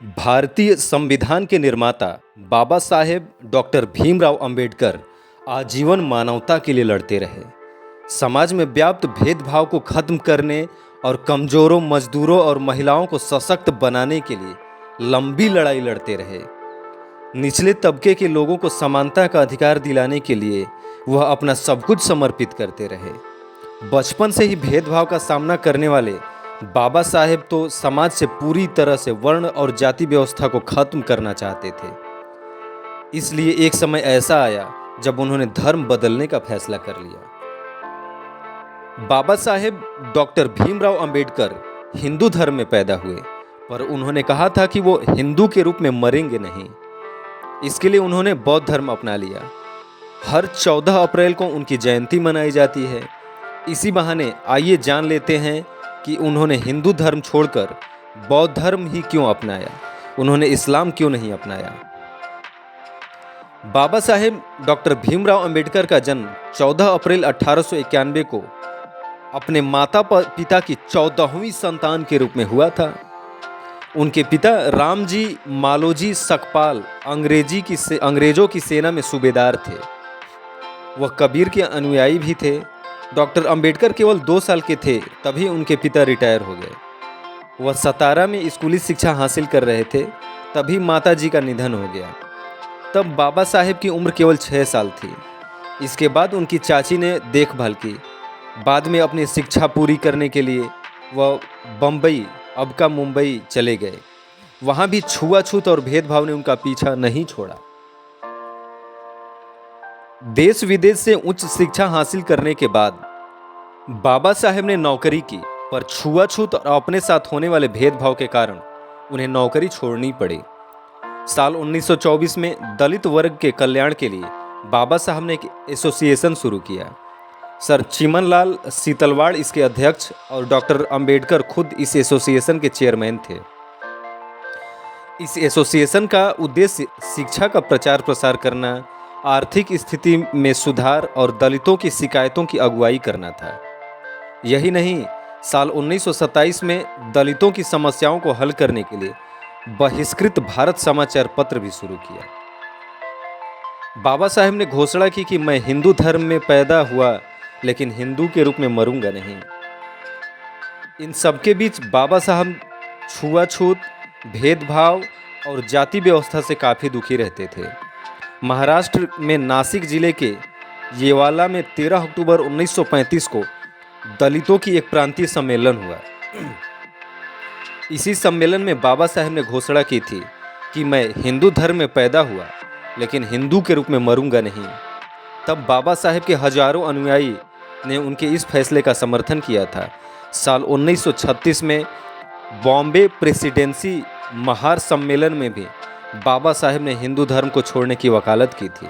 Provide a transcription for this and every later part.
भारतीय संविधान के निर्माता बाबा साहेब डॉक्टर भीमराव अंबेडकर आजीवन मानवता के लिए लड़ते रहे। समाज में व्याप्त भेदभाव को खत्म करने और कमजोरों, मजदूरों और महिलाओं को सशक्त बनाने के लिए लंबी लड़ाई लड़ते रहे। निचले तबके के लोगों को समानता का अधिकार दिलाने के लिए वह अपना सब कुछ समर्पित करते रहे। बचपन से ही भेदभाव का सामना करने वाले बाबा साहेब तो समाज से पूरी तरह से वर्ण और जाति व्यवस्था को खत्म करना चाहते थे। इसलिए एक समय ऐसा आया जब उन्होंने धर्म बदलने का फैसला कर लिया। बाबा साहेब डॉक्टर भीमराव अंबेडकर हिंदू धर्म में पैदा हुए, पर उन्होंने कहा था कि वो हिंदू के रूप में मरेंगे नहीं। इसके लिए उन्होंने बौद्ध धर्म अपना लिया। हर 14 अप्रैल को उनकी जयंती मनाई जाती है। इसी बहाने आइए जान लेते हैं कि उन्होंने हिंदू धर्म छोड़कर बौद्ध धर्म ही क्यों अपनाया, उन्होंने इस्लाम क्यों नहीं अपनाया। बाबा साहेब डॉक्टर भीमराव अंबेडकर का जन्म 14 अप्रैल 1891 को अपने माता पिता की 14वीं संतान के रूप में हुआ था। उनके पिता रामजी मालोजी सकपाल अंग्रेजों की सेना में सूबेदार थे। वह कबीर के अनुयायी भी थे। डॉक्टर अंबेडकर केवल 2 साल के थे तभी उनके पिता रिटायर हो गए। वह सतारा में स्कूली शिक्षा हासिल कर रहे थे, तभी माता जी का निधन हो गया। तब बाबा साहेब की उम्र केवल 6 साल थी। इसके बाद उनकी चाची ने देखभाल की। बाद में अपनी शिक्षा पूरी करने के लिए वह बम्बई, अब का मुंबई, चले गए। वहाँ भी छुआछूत और भेदभाव ने उनका पीछा नहीं छोड़ा। देश विदेश से उच्च शिक्षा हासिल करने के बाद बाबा साहेब ने नौकरी की, पर छुआछूत और अपने साथ होने वाले भेदभाव के कारण उन्हें नौकरी छोड़नी पड़ी। साल 1924 में दलित वर्ग के कल्याण के लिए बाबा साहब ने एक एसोसिएशन शुरू किया। सर चिमनलाल सीतलवाड़ इसके अध्यक्ष और डॉक्टर अंबेडकर खुद इस एसोसिएशन के चेयरमैन थे। इस एसोसिएशन का उद्देश्य शिक्षा का प्रचार प्रसार करना, आर्थिक स्थिति में सुधार और दलितों की शिकायतों की अगुवाई करना था। यही नहीं, साल 1927 में दलितों की समस्याओं को हल करने के लिए बहिष्कृत भारत समाचार पत्र भी शुरू किया। बाबा साहेब ने घोषणा की कि मैं हिंदू धर्म में पैदा हुआ, लेकिन हिंदू के रूप में मरूंगा नहीं। इन सबके बीच बाबा साहब छुआछूत, भेदभाव और जाति व्यवस्था से काफ़ी दुखी रहते थे। महाराष्ट्र में नासिक जिले के येवाला में 13 अक्टूबर 1935 को दलितों की एक प्रांतीय सम्मेलन हुआ। इसी सम्मेलन में बाबा साहेब ने घोषणा की थी कि मैं हिंदू धर्म में पैदा हुआ, लेकिन हिंदू के रूप में मरूंगा नहीं। तब बाबा साहेब के हजारों अनुयायी ने उनके इस फैसले का समर्थन किया था। साल 1936 में बॉम्बे प्रेसिडेंसी महार सम्मेलन में भी बाबा साहेब ने हिंदू धर्म को छोड़ने की वकालत की थी।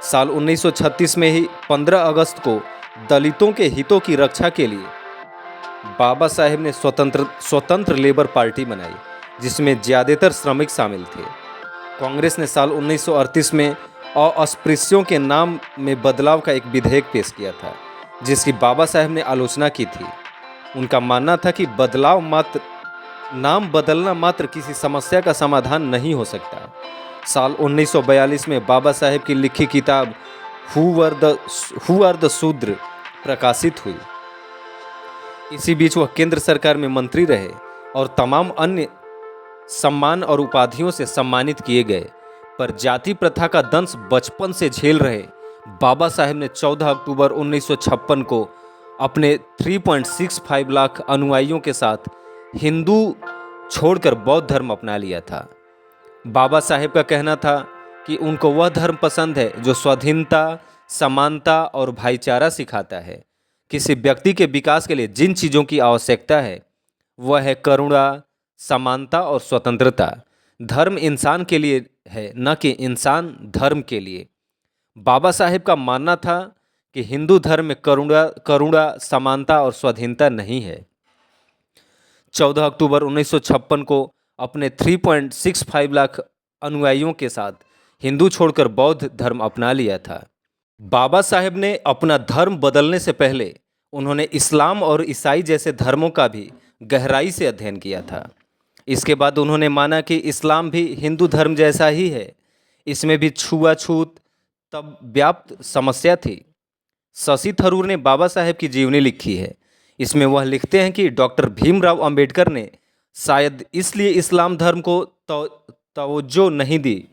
साल 1936 में ही 15 अगस्त को दलितों के हितों की रक्षा के लिए बाबा साहेब ने स्वतंत्र लेबर पार्टी बनाई, जिसमें ज़्यादातर श्रमिक शामिल थे। कांग्रेस ने साल 1938 में अस्पृश्यों के नाम में बदलाव का एक विधेयक पेश किया था, जिसकी बाबा साहेब ने आलोचना की थी। उनका मानना था कि नाम बदलना मात्र किसी समस्या का समाधान नहीं हो सकता। साल 1942 में बाबा साहेब की लिखी किताब हु आर द शूद्र प्रकाशित हुई। इसी बीच वह केंद्र सरकार में मंत्री रहे और तमाम अन्य सम्मान और उपाधियों से सम्मानित किए गए, पर जाति प्रथा का दंश बचपन से झेल रहे बाबा साहेब ने 14 अक्टूबर 1956 को अपने 3.65 लाख अनुयायियों के साथ हिंदू छोड़कर बौद्ध धर्म अपना लिया था। बाबा साहेब का कहना था कि उनको वह धर्म पसंद है जो स्वाधीनता, समानता और भाईचारा सिखाता है। किसी व्यक्ति के विकास के लिए जिन चीज़ों की आवश्यकता है वह है करुणा, समानता और स्वतंत्रता। धर्म इंसान के लिए है, न कि इंसान धर्म के लिए। बाबा साहेब का मानना था कि हिंदू धर्म में करुणा, समानता और स्वाधीनता नहीं है। 14 अक्टूबर 1956 को अपने 3.65 लाख अनुयायियों के साथ हिंदू छोड़कर बौद्ध धर्म अपना लिया था। बाबा साहेब ने अपना धर्म बदलने से पहले उन्होंने इस्लाम और ईसाई जैसे धर्मों का भी गहराई से अध्ययन किया था। इसके बाद उन्होंने माना कि इस्लाम भी हिंदू धर्म जैसा ही है, इसमें भी छुआछूत तब व्याप्त समस्या थी। शशि थरूर ने बाबा साहेब की जीवनी लिखी है। इसमें वह लिखते हैं कि डॉक्टर भीमराव अंबेडकर ने शायद इसलिए इस्लाम धर्म को तवज्जो नहीं दी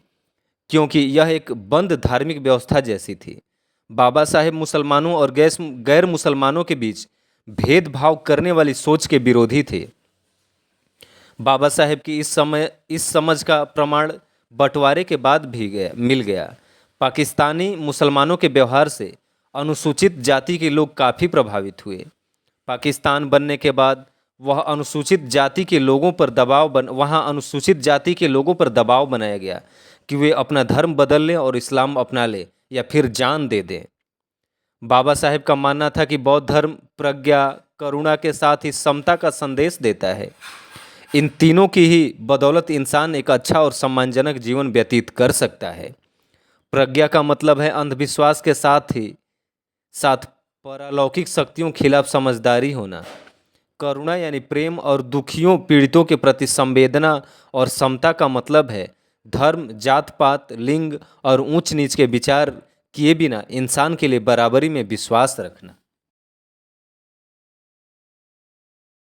क्योंकि यह एक बंद धार्मिक व्यवस्था जैसी थी। बाबा साहेब मुसलमानों और गैर मुसलमानों के बीच भेदभाव करने वाली सोच के विरोधी थे। बाबा साहेब की इस समझ का प्रमाण बंटवारे के बाद भी मिल गया। पाकिस्तानी मुसलमानों के व्यवहार से अनुसूचित जाति के लोग काफ़ी प्रभावित हुए। पाकिस्तान बनने के बाद वहाँ अनुसूचित जाति के लोगों पर दबाव बनाया गया कि वे अपना धर्म बदल लें और इस्लाम अपना लें या फिर जान दे दें। बाबा साहेब का मानना था कि बौद्ध धर्म प्रज्ञा, करुणा के साथ ही समता का संदेश देता है। इन तीनों की ही बदौलत इंसान एक अच्छा और सम्मानजनक जीवन व्यतीत कर सकता है। प्रज्ञा का मतलब है अंधविश्वास के साथ पारलौकिक शक्तियों के खिलाफ समझदारी होना। करुणा यानी प्रेम और दुखियों पीड़ितों के प्रति संवेदना, और समता का मतलब है धर्म, जात पात, लिंग और ऊंच नीच के विचार किए बिना इंसान के लिए बराबरी में विश्वास रखना।